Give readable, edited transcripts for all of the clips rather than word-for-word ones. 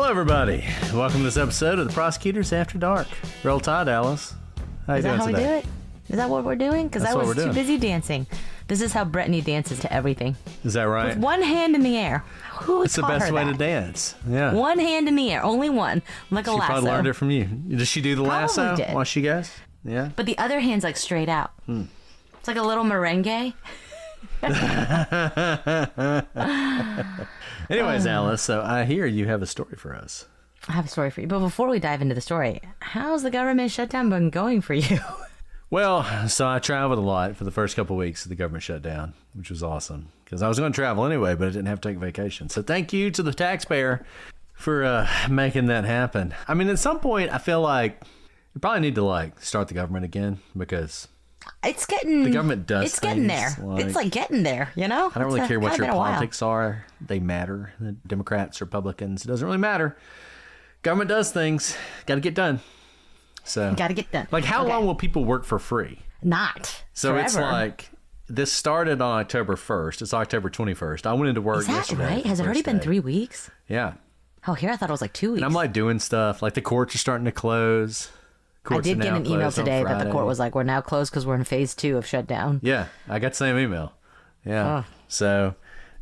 Hello, everybody. Welcome to this episode of the Prosecutors After Dark. Roll Tide, Alice. How you doing today? Is that how we do it? Is that what we're doing? Because I was too doing. busy dancing. This is how Brittany dances to everything. Is that right? With one hand in the air. Who It's the taught best her way that? to dance. Yeah. One hand in the air. Only one. Like a She lasso. probably learned it from you. Does she do the Probably lasso did. while she goes? Yeah. But the other hand's like straight out. It's like a little merengue. Anyways, Alice, so I hear you have a story for us. I have a story for you. But before we dive into the story, how's the government shutdown been going for you? Well, so I traveled a lot for the first couple of weeks of the government shutdown, which was awesome because I was going to travel anyway, but I didn't have to take vacation. So thank you to the taxpayer for making that happen. I mean, at some point, I feel like you probably need to start the government again because It's getting... the government does It's getting there. things It's like getting there, you know? I don't really care what kinda your been a while. politics are. They matter. The Democrats, Republicans, it doesn't really matter. Government does things. Got to get done. So, Got to get done. like, how Okay. long will people work for free? Not So forever. it's like, this started on October 1st. It's October 21st. I went into work Is that yesterday. right? Has it already been 3 weeks? Yeah. Oh, here I thought it was like 2 weeks. And I'm like doing stuff. Like the courts are starting to close. I Courts did are get now an email closed on today that the Friday. court was like, we're now closed because we're in phase 2 of shutdown. Yeah, I got the same email. Yeah. Oh. So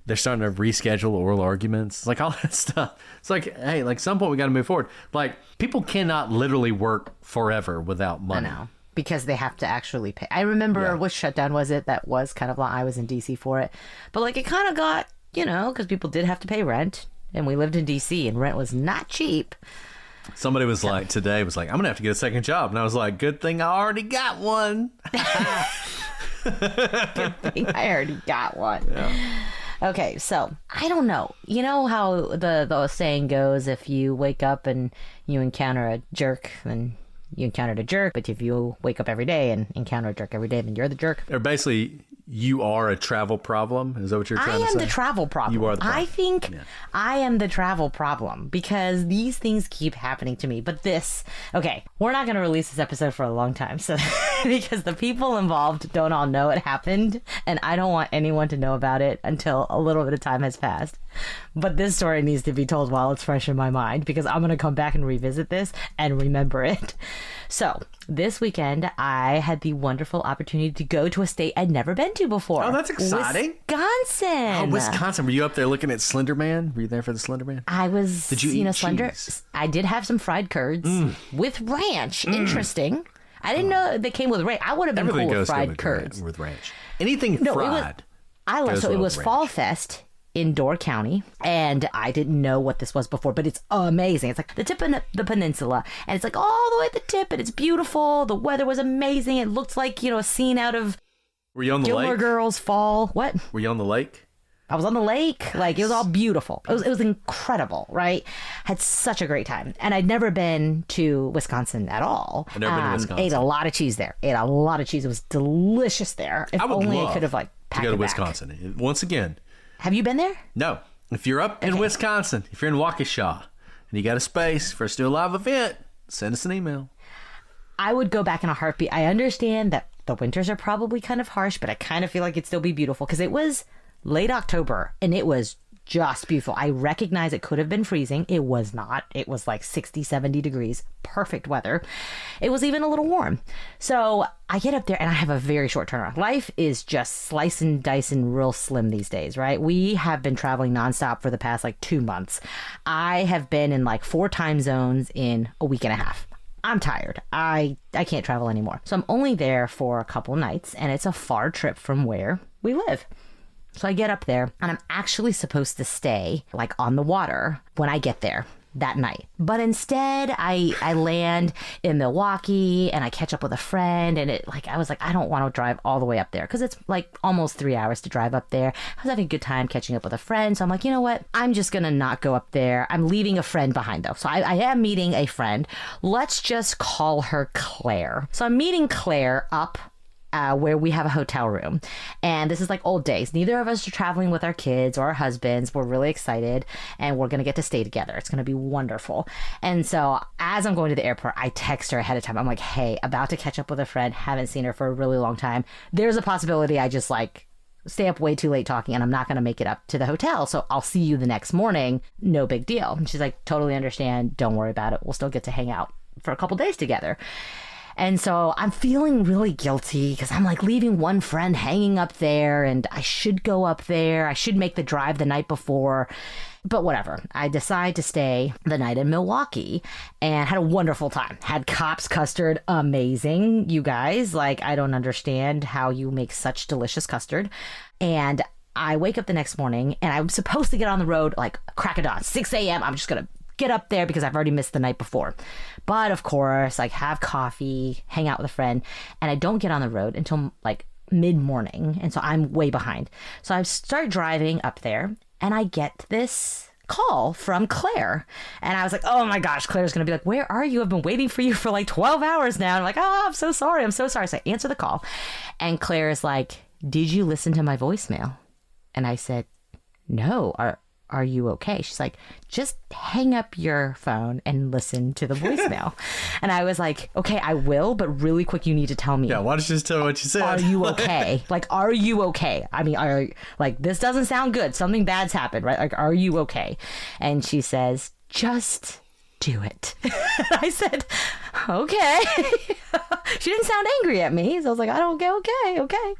they're starting to reschedule oral arguments, like all that stuff. It's like, hey, like some point we got to move forward. Like people cannot literally work forever without I money. know. Because they have to actually pay. I remember Yeah. which shutdown was it that was kind of like, I was in DC for it. But like it kind of got, you know, because people did have to pay rent. And we lived in DC and rent was not cheap. Somebody was like, today was like, I'm going to have to get a second job. And I was like, good thing I already got one. I already got one. Okay, so I don't know. You know how the saying goes, if you wake up and you encounter a jerk, then you encountered a jerk. But if you wake up every day and encounter a jerk every day, then you're the jerk. Or basically, you are a travel problem. Is that what you're trying to I say? am the travel problem. You are the problem. I think I am the travel problem because these things keep happening to me. But okay, we're not going to release this episode for a long time, so because the people involved don't all know it happened, and I don't want anyone to know about it until a little bit of time has passed. But this story needs to be told while it's fresh in my mind because I'm going to come back and revisit this and remember it. So this weekend, I had the wonderful opportunity to go to a state I'd never been to before. Oh, that's exciting. Wisconsin. Oh, Wisconsin. Were you up there looking at Slender Man? Were you there for the Slender Man? I was, Did you eat slender. cheese? I did have some fried curds with ranch. Interesting. I didn't know they came with ranch. I would have been Everything cool goes with good fried with curds. with ranch. Anything No, it was- fried. I love goes so well it was with Fall ranch. Fest in Door County, and I didn't know what this was before, but it's amazing. It's like the tip of the peninsula, and it's like all the way at the tip, and it's beautiful. The weather was amazing. It looked like, you know, a scene out of Were you on the Gilmore lake? Girls Fall. What? Were you on the lake? I was on the lake. Like, it was all beautiful. It was incredible, right? Had such a great time. And I'd never been to Wisconsin at all. I've never been to Wisconsin. Ate a lot of cheese there. Ate a lot of cheese. It was delicious there. If I would only love I could have, like, to packed go to it back. Wisconsin. Once again, Have you been there? no. If you're up in Wisconsin, if you're in Waukesha, and you got a space for us to do a live event, send us an email. I would go back in a heartbeat. I understand that the winters are probably kind of harsh, but I kind of feel like it'd still be beautiful because it was late October and it was just beautiful. I recognize it could have been freezing. It was not. It was like 60, 70 degrees. Perfect weather. It was even a little warm. So I get up there and I have a very short turnaround. Life is just slice and dice and real slim these days, right? We have been traveling nonstop for the past like 2 months. I have been in like 4 time zones in a week and a half. I'm tired. I can't travel anymore. So I'm only there for a couple nights and it's a far trip from where we live. So I get up there and I'm actually supposed to stay like on the water when I get there that night. But instead I land in Milwaukee and I catch up with a friend and I was like, I don't want to drive all the way up there because it's like almost 3 hours to drive up there. I was having a good time catching up with a friend. So I'm like, you know what? I'm just going to not go up there. I'm leaving a friend behind though. So I am meeting a friend. Let's just call her Claire. So I'm meeting Claire up where we have a hotel room. And this is like old days. Neither of us are traveling with our kids or our husbands. We're really excited and we're going to get to stay together. It's going to be wonderful. And so as I'm going to the airport, I text her ahead of time. I'm like, hey, about to catch up with a friend. Haven't seen her for a really long time. There's a possibility I just like stay up way too late talking and I'm not going to make it up to the hotel. So I'll see you the next morning. No big deal. And she's like, totally understand. Don't worry about it. We'll still get to hang out for a couple days together. And so I'm feeling really guilty because I'm like leaving one friend hanging up there and I should go up there. I should make the drive the night before. But whatever. I decide to stay the night in Milwaukee and had a wonderful time. Had Cops custard. Amazing. You guys, like, I don't understand how you make such delicious custard. And I wake up the next morning and I'm supposed to get on the road like crack of dawn, 6 a.m. I'm just going to get up there because I've already missed the night before. But of course, like have coffee, hang out with a friend, and I don't get on the road until like mid-morning. And so I'm way behind. So I start driving up there and I get this call from Claire. And I was like, oh my gosh, Claire's going to be like, where are you? I've been waiting for you for like 12 hours now. And I'm like, oh, I'm so sorry. I'm so sorry. So I answer the call and Claire is like, did you listen to my voicemail? And I said, no. Are you okay? She's like, just hang up your phone and listen to the voicemail. And I was like, okay, I will, but really quick, you need to tell me. Yeah, why don't you just tell me what you said? Are you okay? Like, are you okay? I mean, like, this doesn't sound good. Something bad's happened, right? Like, are you okay? And she says, just do it. I said, okay. She didn't sound angry at me. So I was like, I don't get okay.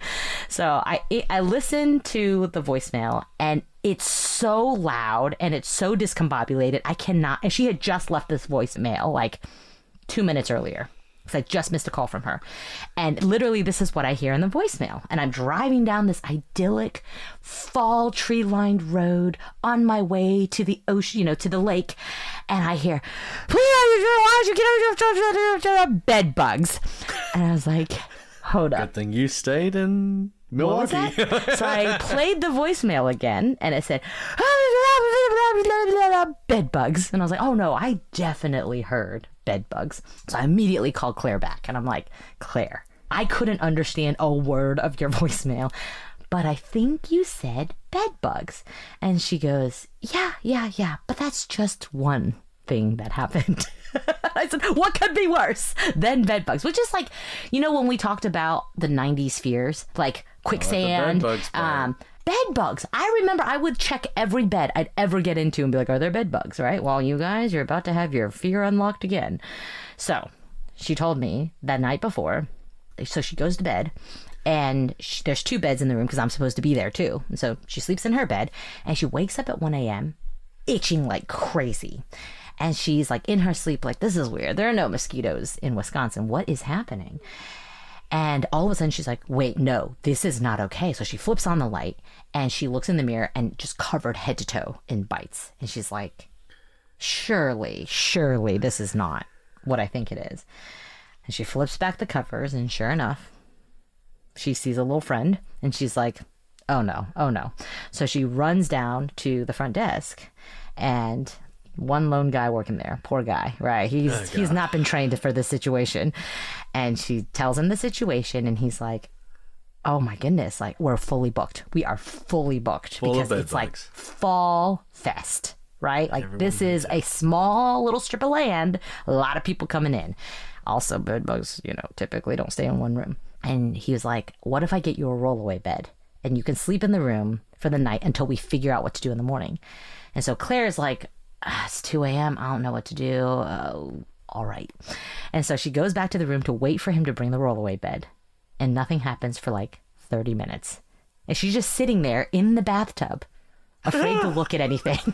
So I listened to the voicemail and it's so loud and it's so discombobulated. I cannot. And she had just left this voicemail like 2 minutes earlier because I just missed a call from her. And literally, this is what I hear in the voicemail. And I'm driving down this idyllic fall tree lined road on my way to the ocean, to the lake. And I hear, please, why don't you get bed bugs? And I was like, hold up. Good thing you stayed in Milwaukee. What was that? So I played the voicemail again and it said, bed bugs. And I was like, oh no, I definitely heard bed bugs. So I immediately called Claire back and I'm like, Claire, I couldn't understand a word of your voicemail, but I think you said bed bugs. And she goes, yeah, but that's just one thing that happened. I said, what could be worse than bed bugs? Which is like, when we talked about the 90s fears, like quicksand, bed bugs. I remember I would check every bed I'd ever get into and be like, are there bed bugs, right? Well, you guys, you're about to have your fear unlocked again. So she told me that night before. So she goes to bed and there's 2 beds in the room because I'm supposed to be there too. And so she sleeps in her bed and she wakes up at 1 a.m. itching like crazy. And she's like in her sleep, like, this is weird. There are no mosquitoes in Wisconsin. What is happening? And all of a sudden she's like, wait, no, this is not okay. So she flips on the light and she looks in the mirror and just covered head to toe in bites. And she's like, surely this is not what I think it is. And she flips back the covers and sure enough, she sees a little friend and she's like, oh no. So she runs down to the front desk and one lone guy working there, poor guy, right? He's not been trained for this situation. And she tells him the situation and he's like, oh my goodness, like we're fully booked. We are fully booked because it's like fall fest, right? Like this is a small little strip of land, a lot of people coming in. Also bed bugs, typically don't stay in one room. And he was like, what if I get you a rollaway bed and you can sleep in the room for the night until we figure out what to do in the morning? And so Claire's like, it's 2 a.m. I don't know what to do. All right. And so she goes back to the room to wait for him to bring the rollaway bed. And nothing happens for like 30 minutes. And she's just sitting there in the bathtub, afraid to look at anything.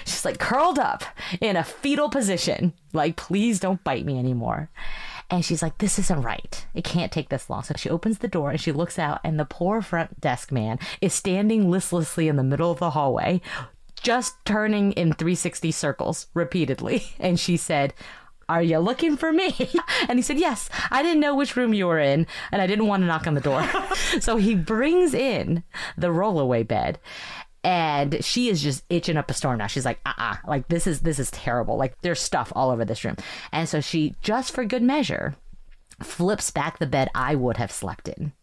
She's like curled up in a fetal position. Like, please don't bite me anymore. And she's like, this isn't right. It can't take this long. So she opens the door and she looks out and the poor front desk man is standing listlessly in the middle of the hallway, just turning in 360 circles repeatedly. And she said, are you looking for me? And he said, yes, I didn't know which room you were in and I didn't want to knock on the door. So he brings in the rollaway bed. And she is just itching up a storm now. She's like, like this is terrible. Like there's stuff all over this room. And so she, just for good measure, flips back the bed I would have slept in.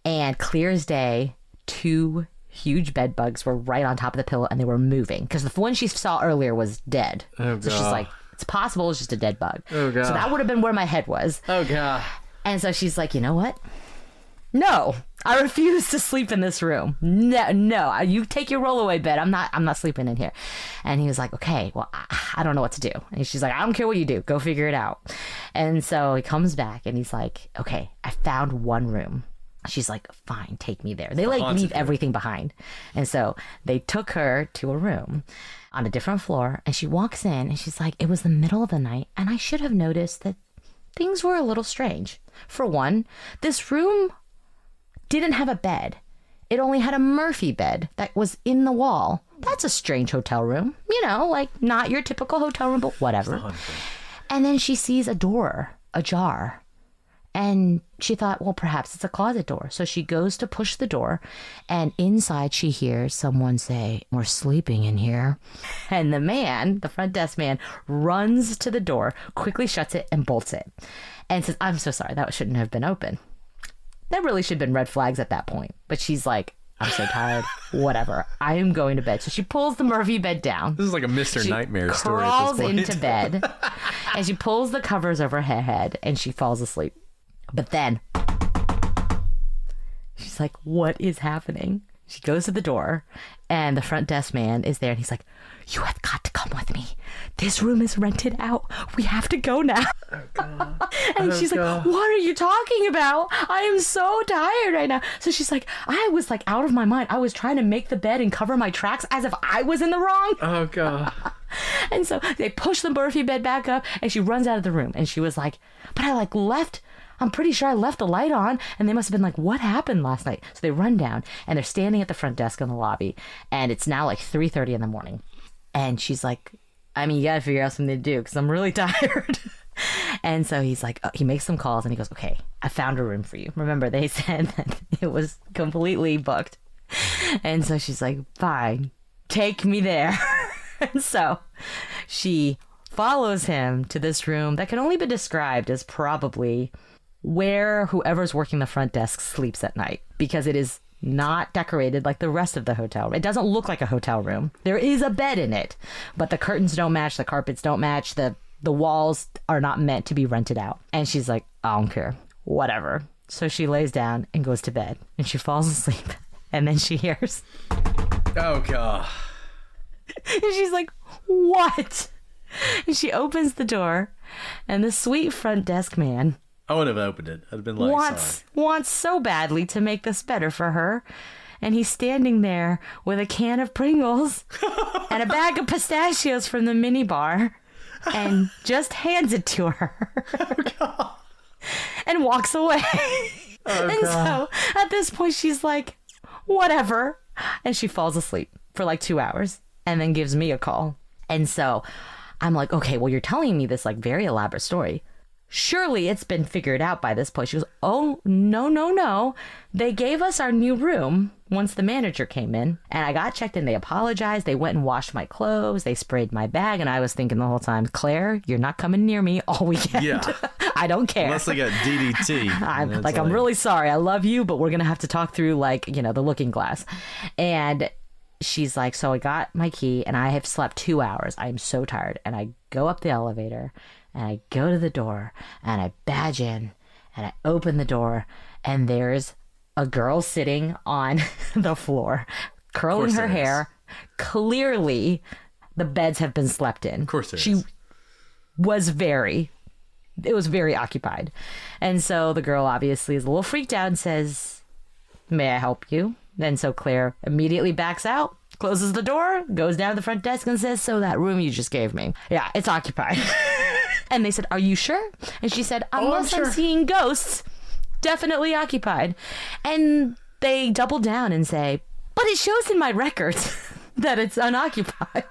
And clear as day, 2 huge bed bugs were right on top of the pillow and they were moving. Because the one she saw earlier was dead. Oh, God. So she's like, it's possible it's just a dead bug. Oh, God. So that would have been where my head was. Oh, God. And so she's like, you know what? No, I refuse to sleep in this room. No, you take your rollaway bed. I'm not sleeping in here. And he was like, okay, well, I don't know what to do. And she's like, I don't care what you do. Go figure it out. And so he comes back and he's like, okay, I found one room. She's like, fine, take me there. They like leave everything behind. And so they took her to a room on a different floor, and she walks in and she's like, it was the middle of the night and I should have noticed that things were a little strange. For one, this room didn't have a bed. It only had a Murphy bed that was in the wall. That's a strange hotel room. You know, like not your typical hotel room, but whatever. And then she sees a door ajar. And she thought, well, perhaps it's a closet door. So she goes to push the door, and inside she hears someone say, we're sleeping in here. And the front desk man, runs to the door, quickly shuts it and bolts it and says, I'm so sorry, that shouldn't have been open. That really should have been red flags at that point. But she's like, I'm so tired. Whatever. I am going to bed. So she pulls the Murphy bed down. This is like a Mr. Nightmare story. She crawls into bed and she pulls the covers over her head and she falls asleep. But then she's like, what is happening? She goes to the door and the front desk man is there and he's like, you have got to come with me. This room is rented out. We have to go now. Oh, God. And she's like, what are you talking about? I am so tired right now. So she's like, I was like out of my mind. I was trying to make the bed and cover my tracks as if I was in the wrong. Oh, God. And so they push the Murphy bed back up and she runs out of the room. And she was like, but I like left. I'm pretty sure I left the light on. And they must have been like, what happened last night? So they run down and they're standing at the front desk in the lobby. And it's now like 3:30 in the morning. And she's like, I mean, you got to figure out something to do because I'm really tired. And so he's like, he makes some calls and he goes, okay, I found a room for you. Remember, they said that it was completely booked. And so she's like, fine, take me there. And so she follows him to this room that can only be described as probably where whoever's working the front desk sleeps at night, because it is not decorated like the rest of the hotel. It doesn't look like a hotel room. There is a bed in it, but the curtains don't match, the carpets don't match, the walls are not meant to be rented out. And she's like, I don't care, whatever. So she lays down and goes to bed and she falls asleep. And then she hears, oh, God. And she's like, what? And she opens the door and the sweet front desk man, I would have opened it. I'd have been like, wants so badly to make this better for her. And he's standing there with a can of Pringles and a bag of pistachios from the mini bar and just hands it to her. Oh, God. And walks away. Oh, and God. so at this point, she's like, whatever. And she falls asleep for like 2 hours and then gives me a call. And so I'm like, okay, well, you're telling me this like very elaborate story. Surely it's been figured out by this point. She goes, oh, no. They gave us our new room once the manager came in. And I got checked in. They apologized. They went and washed my clothes. They sprayed my bag. And I was thinking the whole time, Claire, you're not coming near me all weekend. Yeah. I don't care. Unless they got DDT. I'm really sorry. I love you, but we're going to have to talk through like, the looking glass. And she's like, so I got my key and I have slept 2 hours. I am so tired. And I go up the elevator and I go to the door and I badge in and I open the door and there's a girl sitting on the floor, curling her hair. Clearly, the beds have been slept in. Of course there is. She was very occupied. And so the girl obviously is a little freaked out and says, may I help you? And so Claire immediately backs out, closes the door, goes down to the front desk and says, so that room you just gave me, yeah, it's occupied. And they said, are you sure? And she said, unless I'm seeing ghosts, definitely occupied. And they double down and say, but it shows in my records that it's unoccupied.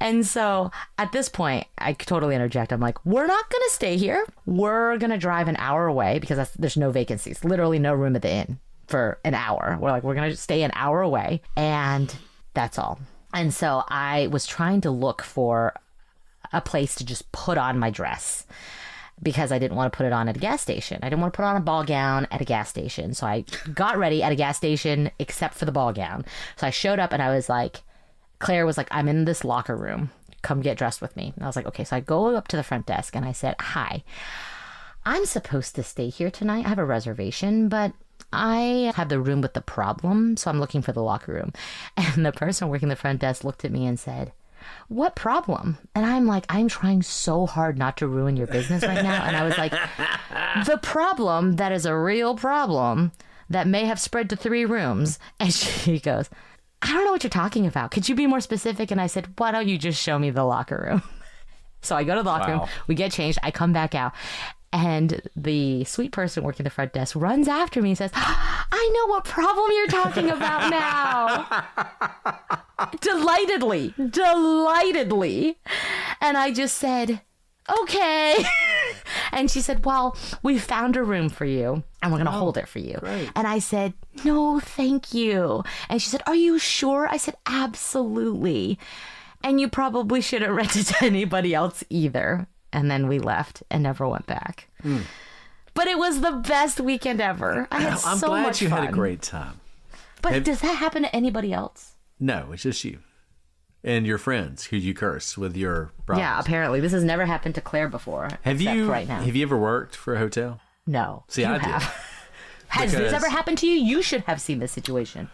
And so at this point, I totally interject. I'm like, we're not going to stay here. We're going to drive an hour away because there's no vacancies, literally no room at the inn for an hour. We're going to stay an hour away and that's all. And so I was trying to look for a place to just put on my dress because I didn't want to put it on at a gas station. I didn't want to put on a ball gown at a gas station. So I got ready at a gas station except for the ball gown. So I showed up and I was like, Claire was like, I'm in this locker room. Come get dressed with me. And I was like, okay. So I go up to the front desk and I said, hi, I'm supposed to stay here tonight. I have a reservation, but I have the room with the problem, so I'm looking for the locker room. And the person working the front desk looked at me and said, what problem? And I'm like, I'm trying so hard not to ruin your business right now. And I was like, the problem that is a real problem that may have spread to 3 rooms. And she goes, I don't know what you're talking about. Could you be more specific? And I said, why don't you just show me the locker room? So I go to the locker room, we get changed, I come back out. And the sweet person working the front desk runs after me and says, I know what problem you're talking about now. Delightedly. And I just said, okay. And she said, well, we found a room for you and we're going to hold it for you. Great. And I said, no, thank you. And she said, are you sure? I said, absolutely. And you probably shouldn't rent it to anybody else either. And then we left and never went back. But it was the best weekend ever. I had I'm so glad much you fun. had a great time. But does that happen to anybody else? No, it's just you and your friends who you curse with your problems. Yeah, apparently. This has never happened to Claire before. Have except you right now. Have you ever worked for a hotel? No. See, you I have. did. Has this Because- ever happened to you? You should have seen this situation.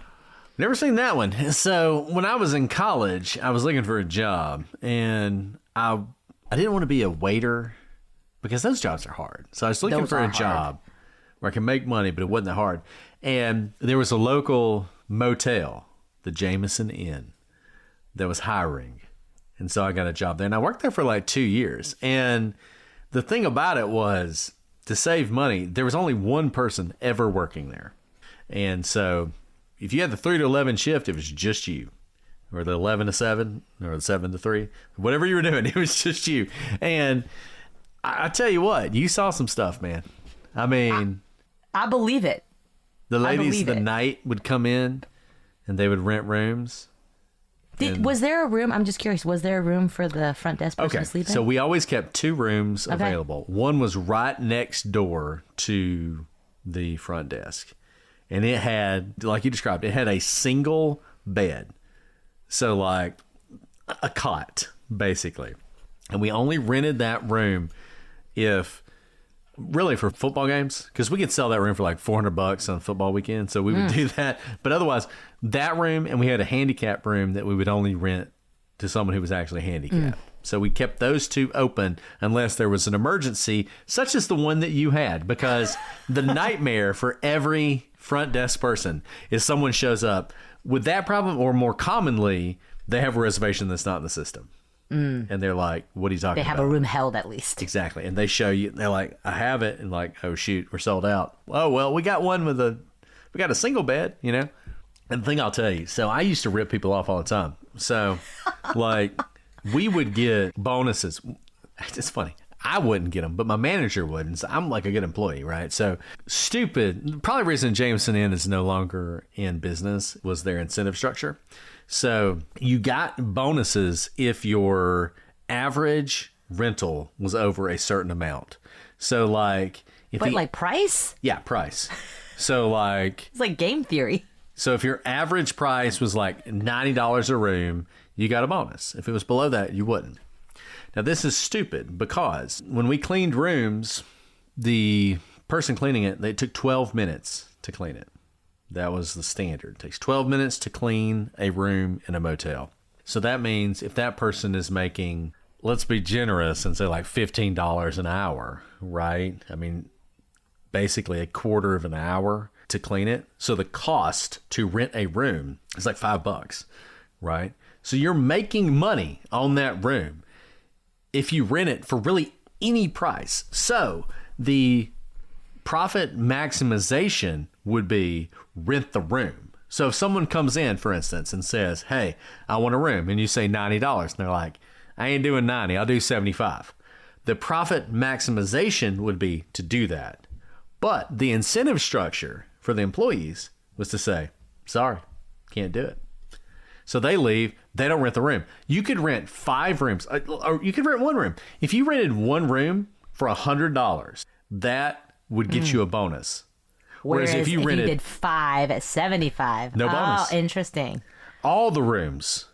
Never seen that one. So when I was in college, I was looking for a job, and I didn't want to be a waiter because those jobs are hard. So I was looking Those for are a hard. job where I can make money, but it wasn't that hard. And there was a local motel, the Jameson Inn, that was hiring. And so I got a job there. And I worked there for like 2 years. And the thing about it was, to save money, there was only one person ever working there. And so if you had the 3 to 11 shift, it was just you. Or the 11 to 7, or the 7 to 3. Whatever you were doing, it was just you. And I tell you what, you saw some stuff, man. I mean, I believe it. the ladies believe the it. night would come in and they would rent rooms. Was there a room? I'm just curious. Was there a room for the front desk person Okay, to sleep in? so we always kept 2 rooms available. One was right next door to the front desk. And it had, like you described, it had a single bed. So like a cot, basically. And we only rented that room really for football games, because we could sell that room for like $400 on football weekend. So we would do that. But otherwise, that room, and we had a handicap room that we would only rent to someone who was actually handicapped. So we kept those 2 open unless there was an emergency, such as the one that you had, because the nightmare for every front desk person is someone shows up with that problem, or more commonly, they have a reservation that's not in the system. And they're like, what are you talking They about? have a room held at least. Exactly. And they show you, they're like, I have it. And like, oh shoot, we're sold out. Oh, well, we got a single bed, you know? And the thing I'll tell you, so I used to rip people off all the time. So like we would get bonuses. It's funny. I wouldn't get them, but my manager would. And so I'm like a good employee, right? So stupid. Probably the reason Jameson Inn is no longer in business was their incentive structure. So you got bonuses if your average rental was over a certain amount. So like, But like price? yeah, price. So like, It's like game theory. so if your average price was like $90 a room, you got a bonus. If it was below that, you wouldn't. Now this is stupid because when we cleaned rooms, the person cleaning it, they took 12 minutes to clean it. That was the standard. It takes 12 minutes to clean a room in a motel. So that means if that person is making, let's be generous and say like $15 an hour, right? I mean, basically a quarter of an hour to clean it. So the cost to rent a room is like $5, right? So you're making money on that room if you rent it for really any price. So the profit maximization would be rent the room. So if someone comes in, for instance, and says, hey, I want a room, and you say $90, and they're like, I ain't doing 90, I'll do 75. The profit maximization would be to do that. But the incentive structure for the employees was to say, sorry, can't do it. So they leave, they don't rent the room. You could rent 5 rooms, or you could rent 1 room. If you rented 1 room for $100, that would get you a bonus. Whereas if you rented did 5 at 75. No bonus. Oh, interesting. all the rooms,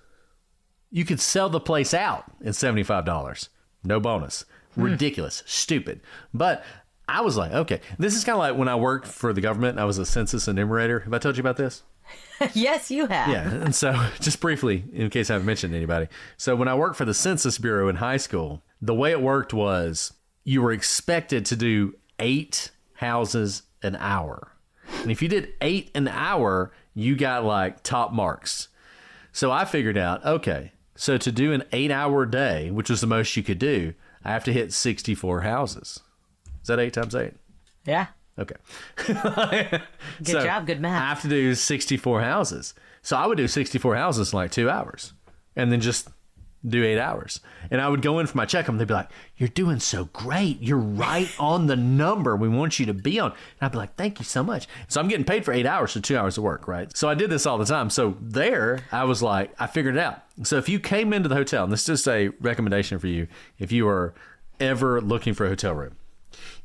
you could sell the place out at $75. No bonus. Ridiculous. Stupid. But I was like, okay, this is kind of like when I worked for the government. I was a census enumerator. Have I told you about this? Yes, you have. Yeah. And so just briefly, in case I haven't mentioned to anybody. So when I worked for the Census Bureau in high school, the way it worked was you were expected to do 8 houses an hour. And if you did 8 an hour, you got like top marks. So I figured out, okay, so to do an 8-hour day, which was the most you could do, I have to hit 64 houses. Is that 8 times 8? Yeah. Okay. Good job. Good math. I have to do 64 houses. So I would do 64 houses in like 2 hours and then just do 8 hours. And I would go in for my checkup and they'd be like, you're doing so great. You're right on the number we want you to be on. And I'd be like, thank you so much. So I'm getting paid for 8 hours for 2 hours of work, right? So I did this all the time. So there I was like, I figured it out. So if you came into the hotel, and this is just a recommendation for you, if you are ever looking for a hotel room,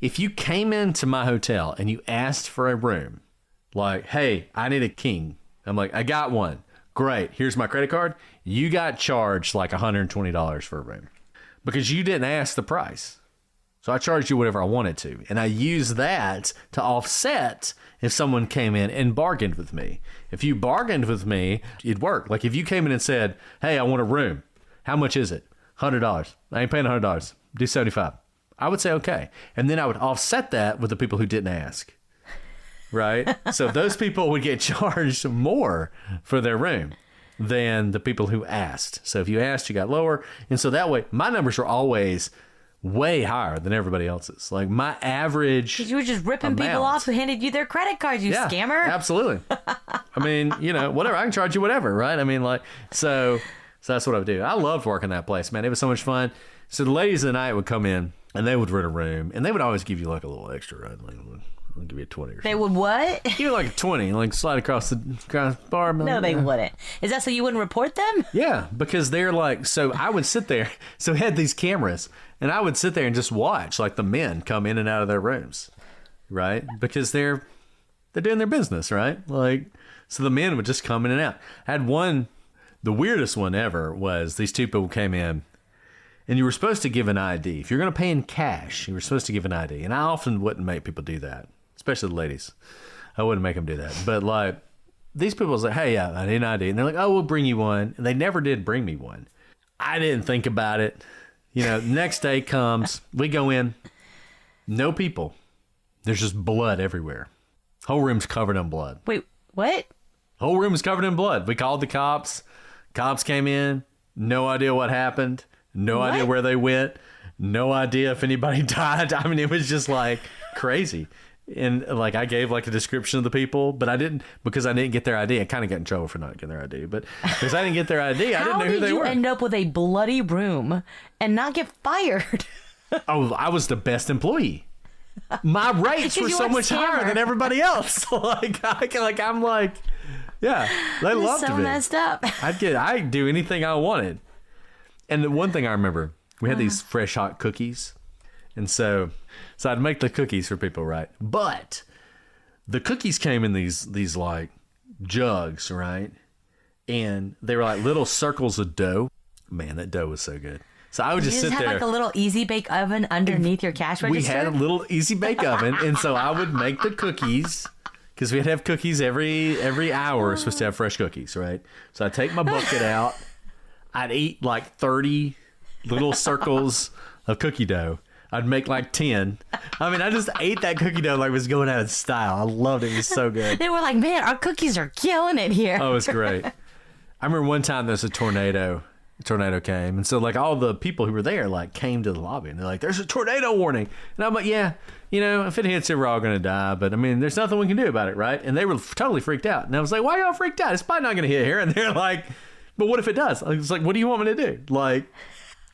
if you came into my hotel and you asked for a room, like, hey, I need a king. I'm like, I got one. Great. Here's my credit card. You got charged like $120 for a room because you didn't ask the price. So I charged you whatever I wanted to. And I used that to offset if someone came in and bargained with me. If you bargained with me, it'd work. Like if you came in and said, hey, I want a room. How much is it? $100. I ain't paying $100. Do $75. I would say, okay. And then I would offset that with the people who didn't ask. Right? So those people would get charged more for their room than the people who asked. So if you asked, you got lower. And so that way, my numbers are always way higher than everybody else's. Like my average. Because you were just ripping people off who handed you their credit cards, you scammer. Absolutely. I mean, whatever. I can charge you whatever, right? I mean, like, so that's what I would do. I loved working that place, man. It was so much fun. So the ladies of the night would come in and they would rent a room and they would always give you like a little extra, right? Like, I'll give you a 20 or something. They would what? Give you like a 20, like slide across the bar. No, they wouldn't. Is that so you wouldn't report them? Yeah, because they're like, so I would sit there. So we had these cameras and I would sit there and just watch like the men come in and out of their rooms, right? Because they're doing their business, right? Like, so the men would just come in and out. I had one, the weirdest one ever was these two people came in. And you were supposed to give an ID. If you're going to pay in cash, you were supposed to give an ID. And I often wouldn't make people do that, especially the ladies. I wouldn't make them do that. But like these people was like, hey, yeah, I need an ID. And they're like, oh, we'll bring you one. And they never did bring me one. I didn't think about it. Next day comes, we go in, no people. There's just blood everywhere. Whole room's covered in blood. Wait, what? Whole room is covered in blood. We called the cops. Cops came in. No idea what happened. No idea where they went. No idea if anybody died. I mean, it was just like crazy. And like I gave like a description of the people, but I didn't because I didn't get their ID. I kind of got in trouble for not getting their ID, but because I didn't get their ID, I didn't know who they were. How did you end up with a bloody room and not get fired? Oh, I was the best employee. My rates were so much higher than everybody else. I'm like, yeah, they loved me. So messed up. I'd do anything I wanted. And the one thing I remember, we had these fresh hot cookies. And so I'd make the cookies for people, right? But the cookies came in these like jugs, right? And they were like little circles of dough. Man, that dough was so good. So I would just sit there. You have like a little easy bake oven underneath your cash register? We had a little easy bake oven. And so I would make the cookies because we'd have cookies every hour. We're supposed to have fresh cookies, right? So I'd take my bucket out. I'd eat like 30 little circles of cookie dough. I'd make like 10. I mean, I just ate that cookie dough like it was going out of style. I loved it. It was so good. They were like, man, our cookies are killing it here. Oh, it was great. I remember one time there was a tornado. A tornado came. And so like all the people who were there like came to the lobby and they're like, there's a tornado warning. And I'm like, yeah, if it hits it, we're all going to die. But I mean, there's nothing we can do about it, right? And they were totally freaked out. And I was like, why are y'all freaked out? It's probably not going to hit here. And they're like, but what if it does? It's like, what do you want me to do? Like,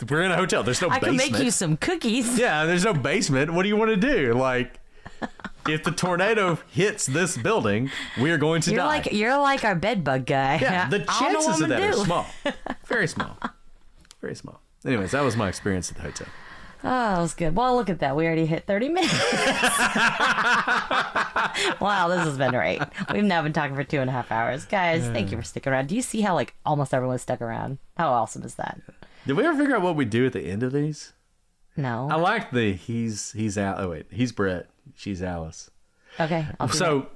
we're in a hotel. There's no basement. I can make you some cookies. Yeah, there's no basement. What do you want to do? Like, if the tornado hits this building, we are going to die. You're like our bed bug guy. Yeah, the chances of that are small. Very small. Very small. Anyways, that was my experience at the hotel. Oh, that was good. Well, look at that. We already hit 30 minutes. Wow, this has been great. We've now been talking for 2.5 hours. Guys, thank you for sticking around. Do you see how almost everyone stuck around? How awesome is that? Did we ever figure out what we do at the end of these? No. I like the he's Al. Oh wait, he's Brett. She's Alice. Okay. I'll do So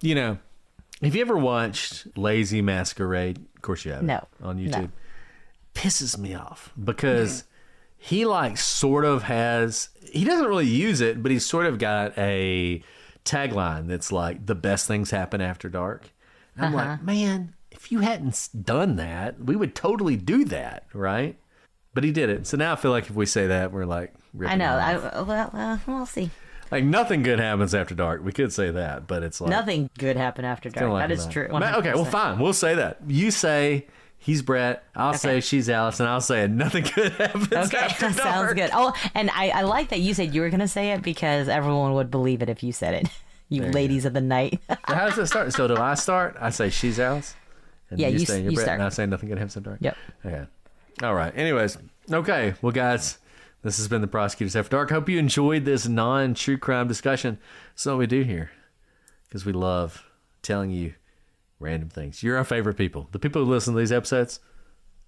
have you ever watched Lazy Masquerade? Of course you have. No. On YouTube. No. Pisses me off because he like sort of has. He doesn't really use it, but he's sort of got a tagline that's like the best things happen after dark. And I'm like, man, if you hadn't done that, we would totally do that, right? But he did it. So now I feel like if we say that, we're like ripping I him know. off. We'll see. Like nothing good happens after dark. We could say that, but it's like Nothing good happened after dark. like That is that. true. Okay, well, 100%. fine. We'll say that. You say he's Brett. I'll say she's Alice, and I'll say nothing good happens Okay, after that dark. sounds good. Oh, and I like that you said you were going to say it because everyone would believe it if you said it. You ladies of the night. So how does it start? So do I start? I say she's Alice. And Yeah, you say you're Brett, start. and I say nothing good happens after dark. Yep. Okay. All right. Anyways, okay. Well, guys, this has been the Prosecutors After Dark. Hope you enjoyed this non-true crime discussion. That's what we do here because we love telling you random things. You're our favorite people. The people who listen to these episodes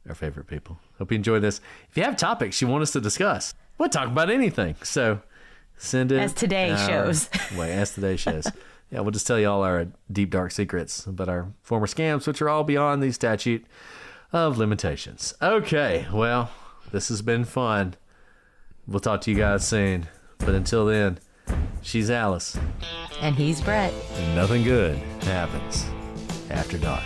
are our favorite people. Hope you enjoy this. If you have topics you want us to discuss, we'll talk about anything. So send it. As today shows. As today shows. Yeah, we'll just tell you all our deep, dark secrets about our former scams, which are all beyond the statute of limitations. Okay, well, this has been fun. We'll talk to you guys soon. But until then, she's Alice. And he's Brett. And nothing good happens after dark.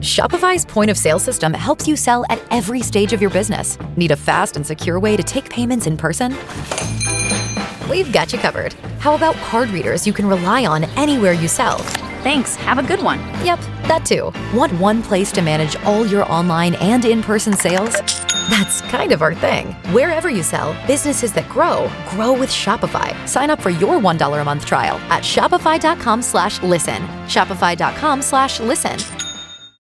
Shopify's point of sale system helps you sell at every stage of your business. Need a fast and secure way to take payments in person? We've got you covered. How about card readers you can rely on anywhere you sell? Thanks. Have a good one. Yep, that too. Want one place to manage all your online and in-person sales? That's kind of our thing. Wherever you sell, businesses that grow with Shopify. Sign up for your $1 a month trial at shopify.com/listen. Shopify.com/listen.